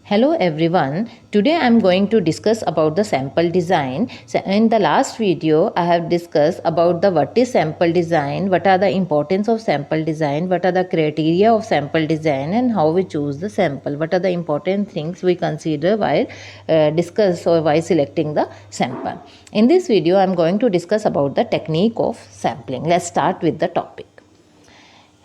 Hello everyone, today I am going to discuss about the sample design. So in the last video I have discussed about what is sample design, what are the importance of sample design, what are the criteria of sample design and how we choose the sample, what are the important things we consider while discuss or while selecting the sample. In this video I am going to discuss about the technique of sampling. Let's start with the topic.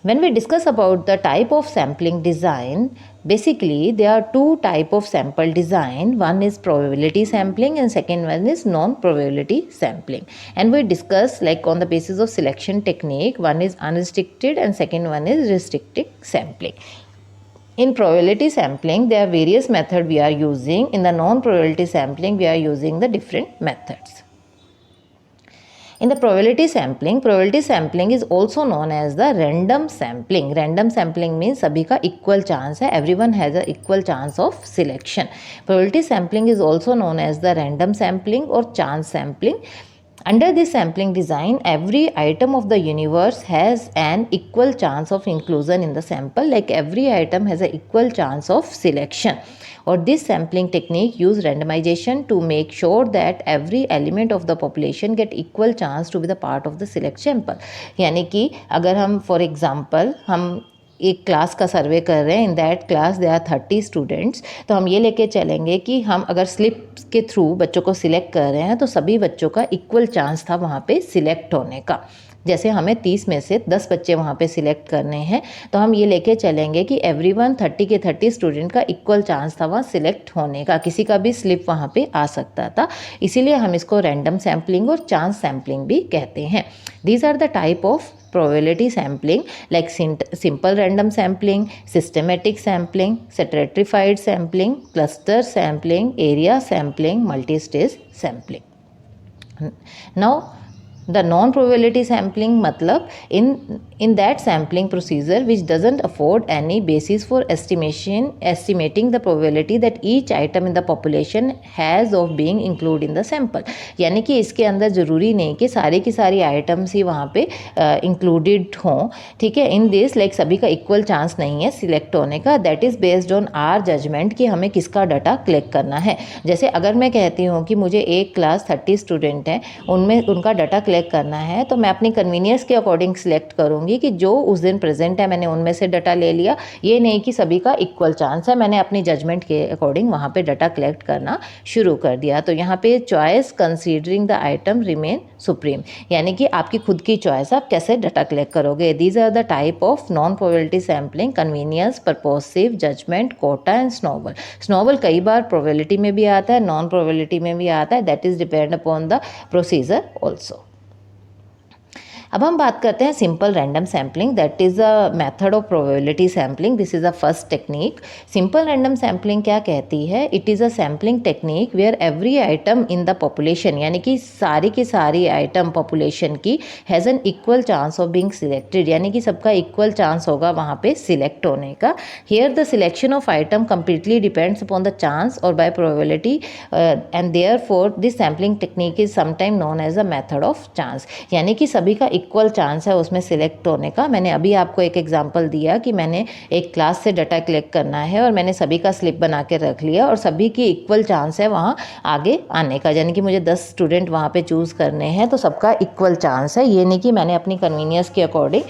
When we discuss about the type of sampling design, basically there are two type of sample design. One is probability sampling and second one is non-probability sampling. And we discuss like on the basis of selection technique, one is unrestricted and second one is restricted sampling. In probability sampling, there are various methods we are using. In the non-probability sampling, we are using the different methods. In the probability sampling is also known as the random sampling. Random sampling means sabhi ka equal chance hai, everyone has a equal chance of selection. Probability sampling is also known as the random sampling or chance sampling. Under this sampling design, every item of the universe has an equal chance of inclusion in the sample, like every item has an equal chance of selection. Or this sampling technique use randomization to make sure that every element of the population get equal chance to be the part of the select sample. यानी कि अगर हम for example हम एक class का सर्वे कर रहे हैं, in that class they are 30 students, तो हम ये लेके चलेंगे कि हम अगर स्लिप के थ्रू बच्चों को सिलेक्ट कर रहे हैं तो सभी बच्चों का इक्वल चांस था वहाँ पे सिलेक्ट होने का. जैसे हमें 30 में से 10 बच्चे वहाँ पे सिलेक्ट करने हैं तो हम ये लेके चलेंगे कि एवरीवन 30 के 30 स्टूडेंट का इक्वल चांस था वहाँ सिलेक्ट होने का, किसी का भी स्लिप वहाँ पे आ सकता था. इसीलिए हम इसको रैंडम सैम्पलिंग और चांस सैम्पलिंग भी कहते हैं. These are the type of probability sampling like simple random sampling, systematic sampling, stratified sampling, cluster sampling, area sampling, multi-stage sampling. Now the non-probability sampling matlab in that sampling procedure which doesn't afford any basis for estimating the probability that each item in the population has of being included in the sample. यानी कि इसके अंदर ज़रूरी नहीं कि सारी की सारी आइटम्स ही वहाँ पे इंक्लूडेड हों, ठीक है. इन दिस लाइक सभी का इक्वल चांस नहीं है सिलेक्ट होने का. That is based on our judgement कि हमें किसका डाटा कलेक्ट करना है. जैसे अगर मैं कहती हूँ कि मुझे एक क्लास 30 स्टूडेंट हैं, उनमें उनका डाटा कलेक्ट करना है तो मैं अपनी कन्वीनियंस के अकॉर्डिंग सिलेक्ट करूँगी कि जो उस दिन प्रेजेंट है मैंने उनमें से डाटा ले लिया. ये नहीं कि सभी का इक्वल चांस है, मैंने अपनी जजमेंट के अकॉर्डिंग वहाँ पे डाटा कलेक्ट करना शुरू कर दिया. तो यहाँ पे choice considering the item remain supreme, यानी कि आपकी खुद की चॉइस, आप कैसे डाटा कलेक्ट करोगे. These are the type of non probability sampling: convenience, purposive, judgement, quota and snowball. Snowball कई बार प्रोबेबिलिटी में भी आता है, नॉन प्रोबेबिलिटी में भी आता है. That is depend upon the procedure also. अब हम बात करते हैं simple random sampling. That is a method of probability sampling. This is a first technique. Simple random sampling क्या कहती है? It is a sampling technique where every item in the population, यानी कि सारी की सारी आइटम पॉपुलेशन की has an equal chance of being selected, यानी कि सबका इक्वल चांस होगा वहाँ पे सिलेक्ट होने का. Here the selection of item completely depends upon the chance और by probability and therefore this sampling technique is sometime known as a method of chance. यानी कि सभी का इक्वल चांस है उसमें सिलेक्ट होने का. मैंने अभी आपको एक एग्जांपल दिया कि मैंने एक क्लास से डाटा कलेक्ट करना है और मैंने सभी का स्लिप बना के रख लिया और सभी की इक्वल चांस है वहाँ आगे आने का, यानी कि मुझे 10 स्टूडेंट वहाँ पे चूज़ करने हैं तो सबका इक्वल चांस है. ये नहीं कि मैंने अपनी कन्वीनियंस के अकॉर्डिंग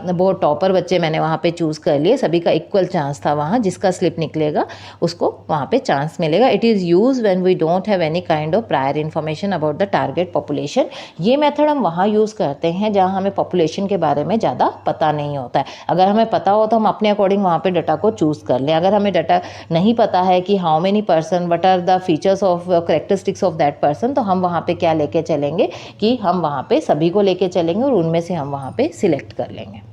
बहुत टॉपर बच्चे मैंने वहाँ पे चूज़ कर लिए, सभी का इक्वल चांस था वहाँ, जिसका स्लिप निकलेगा उसको वहाँ पे चांस मिलेगा. It is use when we don't have any kind of prior information about the target population. ये मेथड हम वहाँ यूज़ करते हैं जहाँ हमें पॉपुलेशन के बारे में ज़्यादा पता नहीं होता है. अगर हमें पता हो तो हम अपने अकॉर्डिंग वहाँ पे डाटा को चूज़ कर लें. अगर हमें डाटा नहीं पता है कि how many person, what are the features of characteristics of that person, तो हम वहाँ पे क्या लेके चलेंगे कि हम वहाँ पे सभी को लेके चलेंगे और उनमें से हम वहाँ पे सिलेक्ट कर लेंगे.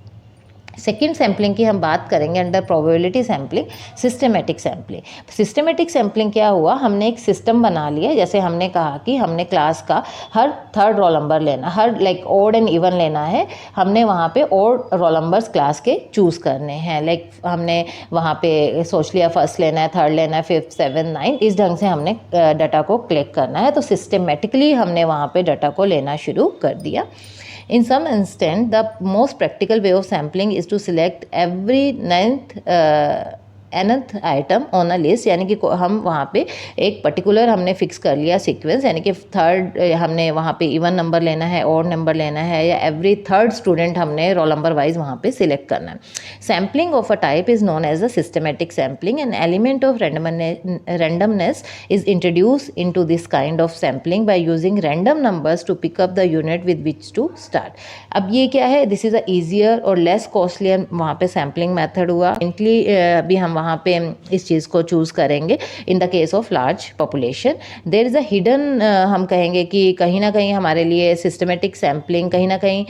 सेकेंड सैम्पलिंग की हम बात करेंगे under probability sampling, systematic sampling. Systematic sampling क्या हुआ? हमने एक सिस्टम बना लिया. जैसे हमने कहा कि हमने क्लास का हर थर्ड रोल नंबर लेना, हर लाइक ओड एंड इवन लेना है. हमने वहाँ पे ओड रोल नंबर्स क्लास के चूज़ करने हैं. लाइक हमने वहाँ पे सोच लिया फर्स्ट लेना है, थर्ड लेना है, फिफ्थ, सेवन, नाइन, इस ढंग से हमने डाटा को कलेक्ट करना है. तो सिस्टमेटिकली हमने वहाँ पे डाटा को लेना शुरू कर दिया. In some instance, the most practical way of sampling is to select every ninth nth item on a list, यानी कि हम वहाँ पे एक पर्टिकुलर हमने फिक्स कर लिया सीक्वेंस, यानी कि थर्ड हमने वहाँ पे इवन नंबर लेना है, ऑड नंबर लेना है, या एवरी थर्ड स्टूडेंट हमने रोल नंबर वाइज वहाँ पे सिलेक्ट करना है. Sampling of a type is known as a systematic sampling. An element of randomness is introduced into this kind of sampling by using random numbers to pick up the unit with which to start. अब ये क्या है, this is a easier और less costlier वहाँ पे sampling method हुआ. भी हम वहाँ पे इस चीज़ को चूज़ करेंगे in the case of large population. There is a hidden, हम कहेंगे कि कहीं ना कहीं हमारे लिए सिस्टमेटिक सैम्पलिंग कहीं ना कहीं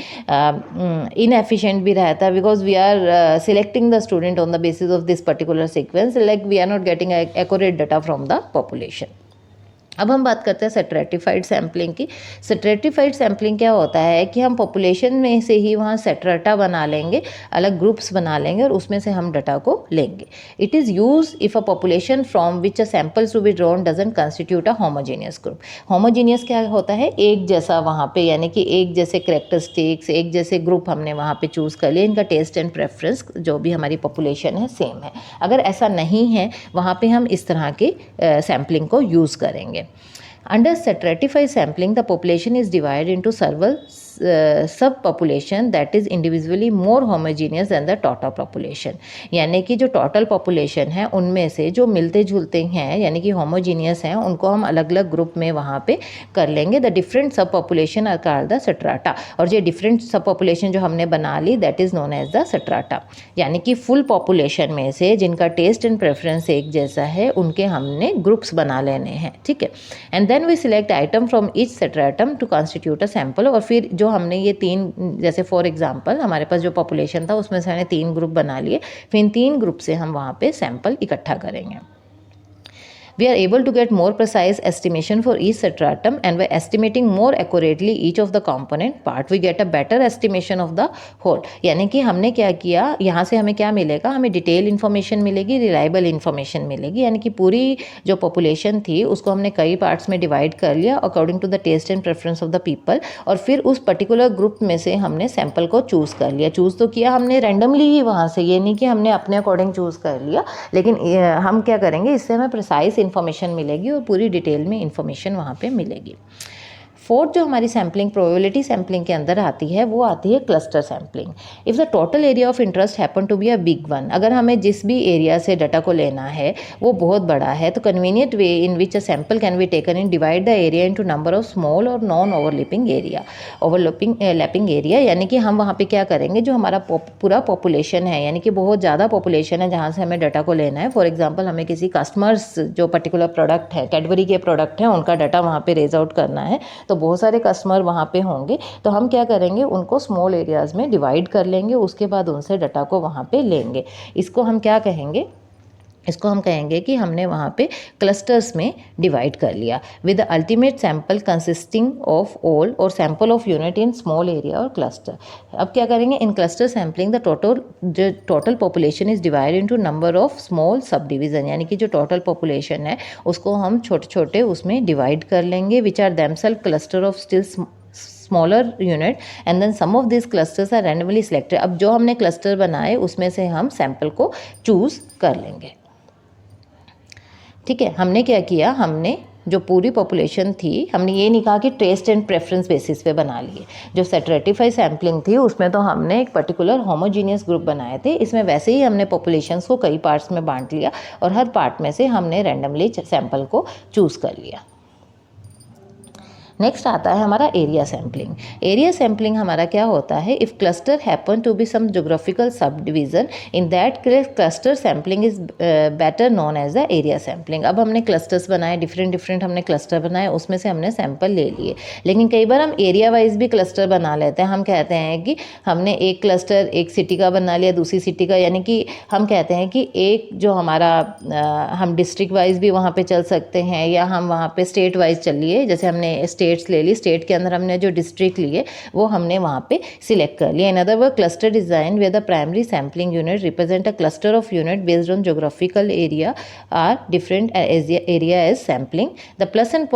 इनएफिशिएंट भी रहता है, because we are selecting the student on the basis of this particular sequence, like we are not getting accurate data from the population. अब हम बात करते हैं स्ट्रैटिफाइड सैम्पलिंग की. स्ट्रैटिफाइड सैम्पलिंग क्या होता है कि हम पॉपुलेशन में से ही वहाँ स्ट्रैटा बना लेंगे, अलग ग्रुप्स बना लेंगे और उसमें से हम डाटा को लेंगे. It is use if a population from which a samples to be drawn doesn't constitute a homogeneous group. Homogeneous क्या होता है, एक जैसा वहाँ पे, यानी कि एक जैसे करेक्टरिस्टिक्स, एक जैसे ग्रुप हमने वहाँ पे चूज़ कर लिए, इनका टेस्ट एंड प्रेफरेंस जो भी हमारी पॉपुलेशन है सेम है. अगर ऐसा नहीं है वहाँ पे हम इस तरह के सैम्पलिंग को यूज़ करेंगे. Under stratified sampling, the population is divided into several subpopulation that is individually more homogeneous than the total population. यानी कि जो टोटल पॉपुलेशन है उनमें से जो मिलते जुलते हैं यानी कि होमोजीनियस हैं उनको हम अलग अलग ग्रुप में वहाँ पे कर लेंगे. The different sub population are called the strata. और ये डिफरेंट सब पॉपुलेशन जो हमने बना ली that is known as the strata. यानी कि फुल पॉपुलेशन में से जिनका टेस्ट एंड प्रेफरेंस एक जैसा है उनके हमने ग्रुप्स बना लेने हैं. ठीक है. And then we select item from each stratum to constitute a sample. और फिर जो हमने ये तीन, जैसे फॉर एग्जांपल हमारे पास जो पॉपुलेशन था उसमें से हमने 3 ग्रुप बना लिए, फिर इन 3 ग्रुप से हम वहाँ पे सैंपल इकट्ठा करेंगे. We are able to get more precise estimation for each stratum, and by estimating more accurately each of the component part, we get a better estimation of the whole. यानी कि हमने क्या किया, यहाँ से हमें क्या मिलेगा, हमें डिटेल इन्फॉर्मेशन मिलेगी, रिलायबल इन्फॉर्मेशन मिलेगी. यानी कि पूरी जो पॉपुलेशन थी उसको हमने कई पार्ट्स में डिवाइड कर लिया according to the taste and preference of the people, और फिर उस पर्टिकुलर ग्रुप में से हमने सैंपल को चूज़ कर लिया. चूज़ तो किया हमने रैंडमली ही वहाँ से, ये नहीं कि हमने अपने अकॉर्डिंग चूज़ कर लिया, लेकिन हम क्या करेंगे, इससे हमें प्रिसाइज इन्फॉर्मेशन मिलेगी और पूरी डिटेल में इन्फॉर्मेशन वहाँ पे मिलेगी. फोर्थ जो हमारी सैम्पलिंग प्रोबेबिलिटी सैम्पलिंग के अंदर आती है वो आती है cluster sampling. If the total area of interest happen to be a big one, अगर हमें जिस भी एरिया से डाटा को लेना है वो बहुत बड़ा है, तो convenient way in which a sample can be taken in divide the area into number of small और नॉन ओवरलैपिंग एरिया. यानी कि हम वहाँ पे क्या करेंगे, जो हमारा पूरा पॉपुलेशन है यानी कि बहुत ज़्यादा पॉपुलेशन है जहाँ से हमें डाटा को लेना है. फॉर एग्जाम्पल हमें किसी कस्टमर्स जो पर्टिकुलर प्रोडक्ट है, कैडबरी के प्रोडक्ट हैं, उनका डाटा वहाँ पे रेज आउट करना है, तो बहुत सारे कस्टमर वहाँ पे होंगे, तो हम क्या करेंगे, उनको स्मॉल एरियाज़ में डिवाइड कर लेंगे, उसके बाद उनसे डाटा को वहाँ पे लेंगे. इसको हम क्या कहेंगे, इसको हम कहेंगे कि हमने वहाँ पे क्लस्टर्स में डिवाइड कर लिया with ultimate sample consisting of all और sample of unit in small area और क्लस्टर. अब क्या करेंगे, in cluster sampling the total population is divide into number of small sub division. यानी कि जो टोटल पॉपुलेशन है उसको हम छोटे छोटे उसमें डिवाइड कर लेंगे, which are themselves cluster of still smaller unit and then some of these clusters are randomly selected. अब जो हमने क्लस्टर बनाए उसमें से हम सैंपल को चूज़ कर लेंगे. ठीक है. हमने क्या किया, हमने जो पूरी पॉपुलेशन थी, हमने ये नहीं कहा कि टेस्ट एंड प्रेफरेंस बेसिस पे बना लिए. जो स्ट्रैटिफाइड सैम्पलिंग थी उसमें तो हमने एक पर्टिकुलर होमोजीनियस ग्रुप बनाए थे. इसमें वैसे ही हमने पॉपुलेशंस को कई पार्ट्स में बांट लिया और हर पार्ट में से हमने रैंडमली सैंपल को चूज़ कर लिया. नेक्स्ट आता है हमारा एरिया सैम्पलिंग. एरिया सैम्पलिंग हमारा क्या होता है, if cluster happen to be some geographical sub division in that cluster sampling is better known as the area sampling. अब हमने क्लस्टर्स बनाए, डिफरेंट हमने क्लस्टर बनाए, उसमें से हमने सैंपल ले लिए, लेकिन कई बार हम एरिया वाइज भी क्लस्टर बना लेते हैं. हम कहते हैं कि हमने एक क्लस्टर एक सिटी का बना लिया, दूसरी सिटी का, यानी कि हम कहते हैं कि एक जो हमारा हम डिस्ट्रिक्ट वाइज भी वहाँ पे चल सकते हैं या हम वहाँ पे स्टेट वाइज चल लिए. जैसे हमने स्टेट स्टेट्स ले ली, स्टेट के अंदर हमने जो डिस्ट्रिक्ट लिए वो हमने वहाँ पे सिलेक्ट कर लिया. In other word cluster design where the primary sampling unit represent a cluster of unit based on geographical area are different area as sampling. The plus and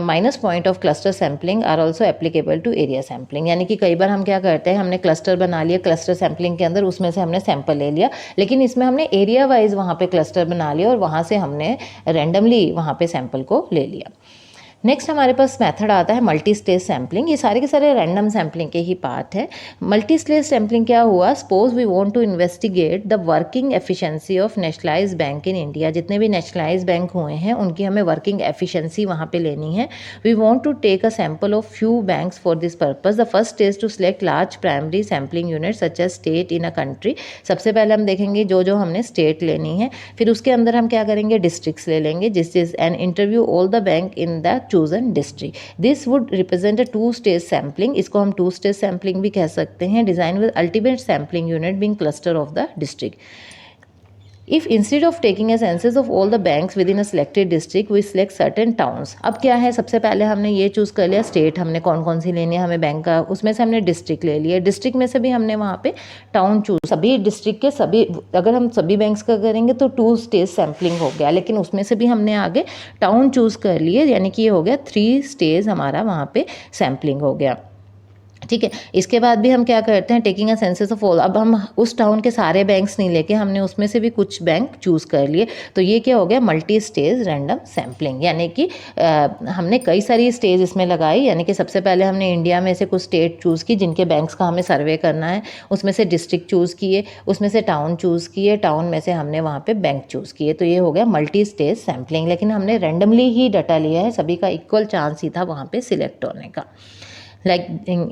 minus point of cluster sampling are also applicable to area sampling. यानी कि कई बार हम क्या करते हैं, हमने cluster बना लिया, क्लस्टर सैम्पलिंग के अंदर उसमें से हमने सैंपल ले लिया, लेकिन इसमें हमने एरिया वाइज वहाँ पे क्लस्टर बना लिया और वहाँ से हमने रैंडमली वहाँ पे सैंपल को ले लिया. नेक्स्ट हमारे पास मेथड आता है मल्टी स्टेज सैम्पलिंग. ये सारे के सारे रैंडम सैम्पलिंग के ही पार्ट है. मल्टी स्टेज सैम्पलिंग क्या हुआ, suppose we want to investigate the working efficiency of nationalised bank in India. जितने भी नेशनलाइज्ड बैंक हुए हैं उनकी हमें वर्किंग एफिशिएंसी वहाँ पे लेनी है. We want to take a sample of few banks for this purpose. The first stage to select large primary sampling unit such as state in a country. सबसे पहले हम देखेंगे जो हमने स्टेट लेनी है, फिर उसके अंदर हम क्या करेंगे, डिस्ट्रिक्ट्स ले लेंगे, जिस and interview all the bank in the chosen district. This would represent a two-stage sampling. इसको हम two-stage sampling भी कह सकते हैं. Design with ultimate sampling unit being cluster of the district. If instead of taking a census of all the banks within a selected district, we select certain towns. अब क्या है, सबसे पहले हमने ये चूज़ कर लिया स्टेट हमने कौन कौन सी लेनी है हमें बैंक का, उसमें से हमने डिस्ट्रिक्ट ले लिया, डिस्ट्रिक्ट में से भी हमने वहाँ पे टाउन चूज. सभी डिस्ट्रिक्ट के सभी, अगर हम सभी बैंक्स का करेंगे तो 2 स्टेज सैम्पलिंग हो गया, लेकिन उसमें से भी हमने आगे टाउन चूज़ कर लिए, यानी कि ये हो गया 3 स्टेज हमारा वहाँ पे सैम्पलिंग हो गया. ठीक है. इसके बाद भी हम क्या करते हैं, taking a census of all. अब हम उस टाउन के सारे बैंक्स नहीं लेके हमने उसमें से भी कुछ बैंक चूज़ कर लिए, तो ये क्या हो गया, मल्टी स्टेज रैंडम सैम्पलिंग. यानी कि हमने कई सारी स्टेज इसमें लगाई. यानी कि सबसे पहले हमने इंडिया में से कुछ स्टेट चूज़ की जिनके बैंक्स का हमें सर्वे करना है, उसमें से डिस्ट्रिक्ट चूज़ किए, उसमें से टाउन चूज़ किए, टाउन में से हमने वहाँ पे बैंक चूज़ किए, तो ये हो गया मल्टी स्टेज सैम्पलिंग. लेकिन हमने रैंडमली ही डाटा लिया है, सभी का इक्वल चांस ही था वहाँ पे सिलेक्ट होने का. Like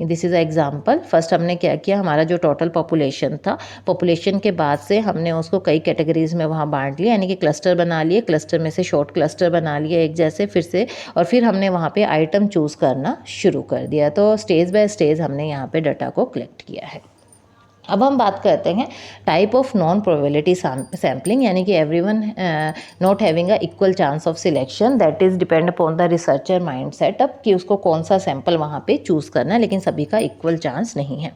this is a example. First हमने क्या किया, हमारा जो टोटल पॉपुलेशन था, पॉपुलेशन के बाद से हमने उसको कई कैटेगरीज में वहाँ बांट लिया, यानी कि क्लस्टर बना लिए, क्लस्टर में से शॉर्ट क्लस्टर बना लिए एक जैसे फिर से, और फिर हमने वहाँ पे आइटम चूज़ करना शुरू कर दिया. तो स्टेज बाय स्टेज हमने यहाँ पे डाटा को कलेक्ट किया है. अब हम बात करते हैं type of non probability sampling, यानी कि everyone not having a equal chance of selection. That is depend upon the researcher mind setup कि उसको कौन सा सैंपल वहाँ पे चूज़ करना है, लेकिन सभी का इक्वल चांस नहीं है.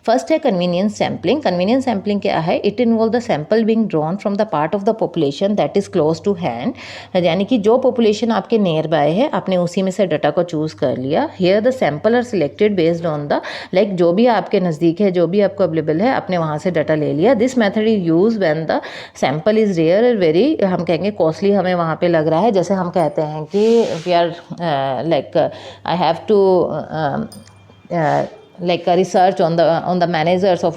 फर्स्ट है कन्वीनियंस सैम्पलिंग. कन्वीनियंस सैम्पलिंग क्या है, it involve the sample being drawn from the part of the population that is close to hand. यानी कि जो पॉपुलेशन आपके नियर बाय है आपने उसी में से डाटा को चूज़ कर लिया. Here the sample are selected based on the like जो भी आपके नज़दीक है, जो भी आपको अवेलेबल है, आपने वहाँ से डाटा ले लिया. This method is use when the sample is rare और वेरी, हम कहेंगे कॉस्टली हमें वहाँ पे लग रहा है. जैसे हम कहते हैं कि we are like I have to like a research on the managers of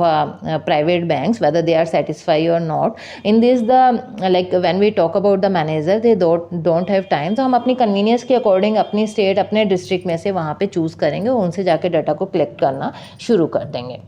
private banks whether they are satisfied or not. In this the like when we talk about the manager they don't have time, तो हम अपनी convenience के according अपनी state अपने district में से वहाँ पे चूज़ करेंगे, उनसे जाके डाटा को कलेक्ट करना शुरू कर देंगे.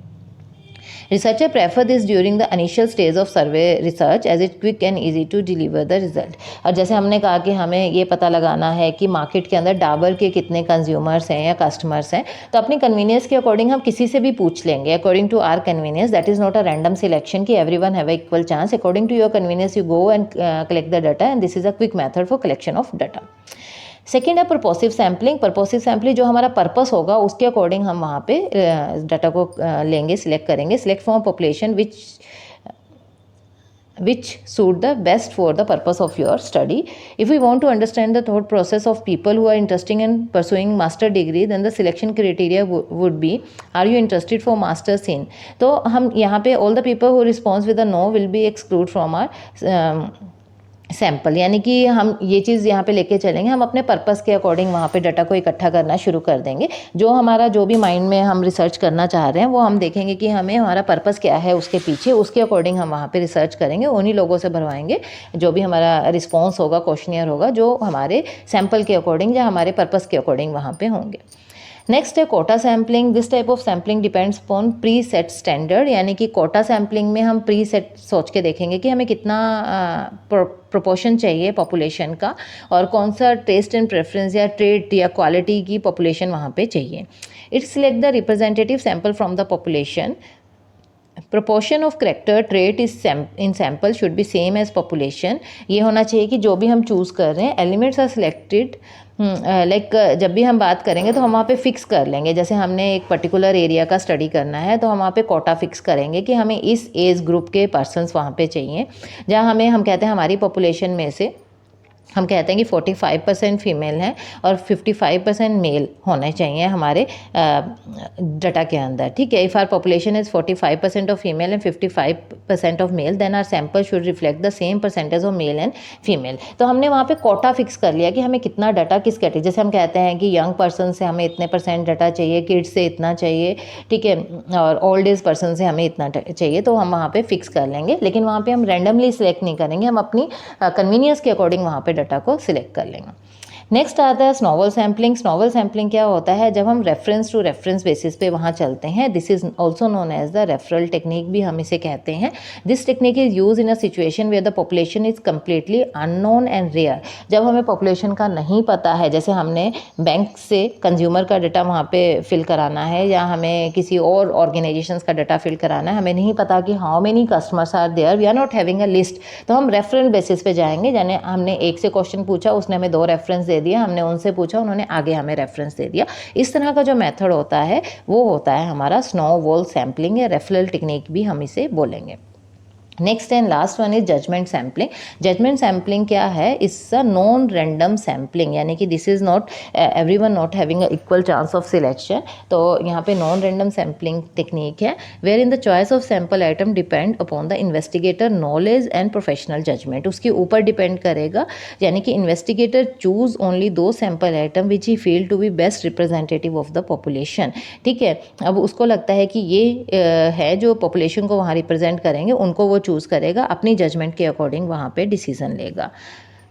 Researcher prefer this during the initial stage of survey research as it quick and easy to deliver the result. और जैसे हमने कहा कि हमें ये पता लगाना है कि मार्केट के अंदर डाबर के कितने कंज्यूमर्स हैं या कस्टमर्स हैं, तो अपनी कन्वीनियंस के अकॉर्डिंग हम किसी से भी पूछ लेंगे according to our convenience. That is not a random selection कि everyone have a equal chance. According to your convenience you go and collect the data and this is a quick method for collection of data. Second है purposive sampling. पर्पोसिव sampling जो हमारा purpose होगा उसके according हम वहाँ पे data को लेंगे, सिलेक्ट करेंगे. Select from population which suit the best for the purpose of your study. If we want to understand the thought process of people who are interested in pursuing master degree, then the selection criteria would be, are you interested for masters in. तो हम यहाँ पे all the people who responds with a no will be excluded from our sample. यानी कि हम ये चीज़ यहाँ पे लेके चलेंगे, हम अपने पर्पस के अकॉर्डिंग वहाँ पे डाटा को इकट्ठा करना शुरू कर देंगे. जो हमारा जो भी माइंड में हम रिसर्च करना चाह रहे हैं वो हम देखेंगे कि हमें हमारा पर्पस क्या है उसके पीछे, उसके अकॉर्डिंग हम वहाँ पे रिसर्च करेंगे. उन्हीं लोगों से भरवाएंगे जो भी हमारा रिस्पॉन्स होगा, क्वेश्चनियर होगा, जो हमारे सैम्पल के अकॉर्डिंग या हमारे पर्पस के अकॉर्डिंग वहाँ पे होंगे. नेक्स्ट है quota sampling. This type of sampling depends upon pre set standard. यानी कि कोटा सैम्पलिंग में हम प्री सेट सोच के देखेंगे कि हमें कितना प्रोपोर्शन चाहिए पॉपुलेशन का और कौन सा टेस्ट एंड प्रेफरेंस या ट्रेड या क्वालिटी की पॉपुलेशन वहाँ पे चाहिए. It select the representative sample from the population proportion of character trait is in sample should be same as population. ये होना चाहिए कि जो भी हम चूज़ कर रहे हैं एलिमेंट्स आर सिलेक्टेड लाइक जब भी हम बात करेंगे तो हम वहाँ पे फिक्स कर लेंगे। जैसे हमने एक पर्टिकुलर एरिया का स्टडी करना है तो हम वहाँ पे कोटा फिक्स करेंगे कि हमें इस एज ग्रुप के पर्सन्स वहाँ पे चाहिए। जहाँ हम कहते हैं हमारी पॉपुलेशन में से हम कहते हैं कि 45% फीमेल हैं और 55% मेल होने चाहिए हमारे डाटा के अंदर, ठीक है। If our population is 45% of female and 55% of male, then our sample should reflect the same percentage of male and female. तो हमने वहाँ पे कोटा फिक्स कर लिया कि हमें कितना डाटा किस कैटेगरी, जैसे हम कहते हैं कि यंग पर्सन से हमें इतने % डाटा चाहिए, किड्स से इतना चाहिए, ठीक है, और ओल्ड एज पर्सन से हमें इतना चाहिए, तो हम वहाँ पर फिक्स कर लेंगे। लेकिन वहाँ पर हम रैंडमली सिलेक्ट नहीं करेंगे, हम अपनी कन्वीनियंस के अकॉर्डिंग वहाँ पे डाटा को सिलेक्ट कर लेंगे। नेक्स्ट आता है स्नोबल सैम्पलिंग। स्नोबल सैम्पलिंग क्या होता है, जब हम रेफरेंस टू रेफरेंस बेसिस पे वहाँ चलते हैं। This is also known as the referral technique भी हम इसे कहते हैं। This technique is use in a situation where the population is completely unknown and rare. जब हमें पॉपुलेशन का नहीं पता है, जैसे हमने बैंक से कंज्यूमर का डाटा वहाँ पे फिल कराना है या हमें किसी और ऑर्गेनाइजेशंस का डाटा फिल कराना है, हमें नहीं पता कि how many customers are there, we are not having a list, तो हम रेफरल बेसिस पे जाएंगे। यानी हमने एक से क्वेश्चन पूछा, उसने हमें 2 रेफरेंस दे दिया, हमने उनसे पूछा, उन्होंने आगे हमें रेफरेंस दे दिया। इस तरह का जो मेथड होता है वो होता है हमारा स्नोबॉल सैम्पलिंग या रेफरल टेक्निक भी हम इसे बोलेंगे। Next and last one is judgement sampling. Judgement sampling क्या है, it's a non random sampling, यानी कि this is not everyone not having equal chance of selection. तो यहाँ पे नॉन रैंडम सैम्पलिंग टेक्निक है where in the choice of sample item depend upon the investigator knowledge and professional judgement. उसके ऊपर depend करेगा, यानी कि इन्वेस्टिगेटर चूज ओनली दो sample item which he feel to be best representative of the population, ठीक है। अब उसको लगता है कि ये है जो पॉपुलेशन को वहाँ रिप्रेजेंट करेंगे, उनको वो चूज़ करेगा, अपनी जजमेंट के अकॉर्डिंग वहाँ पे डिसीजन लेगा।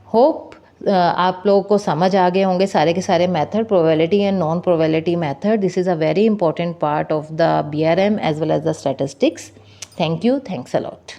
होप आप लोगों को समझ आ गए होंगे सारे के सारे method, probability and non probability method. This is a very important part of the BRM as well as the statistics. Thank you, thanks a lot.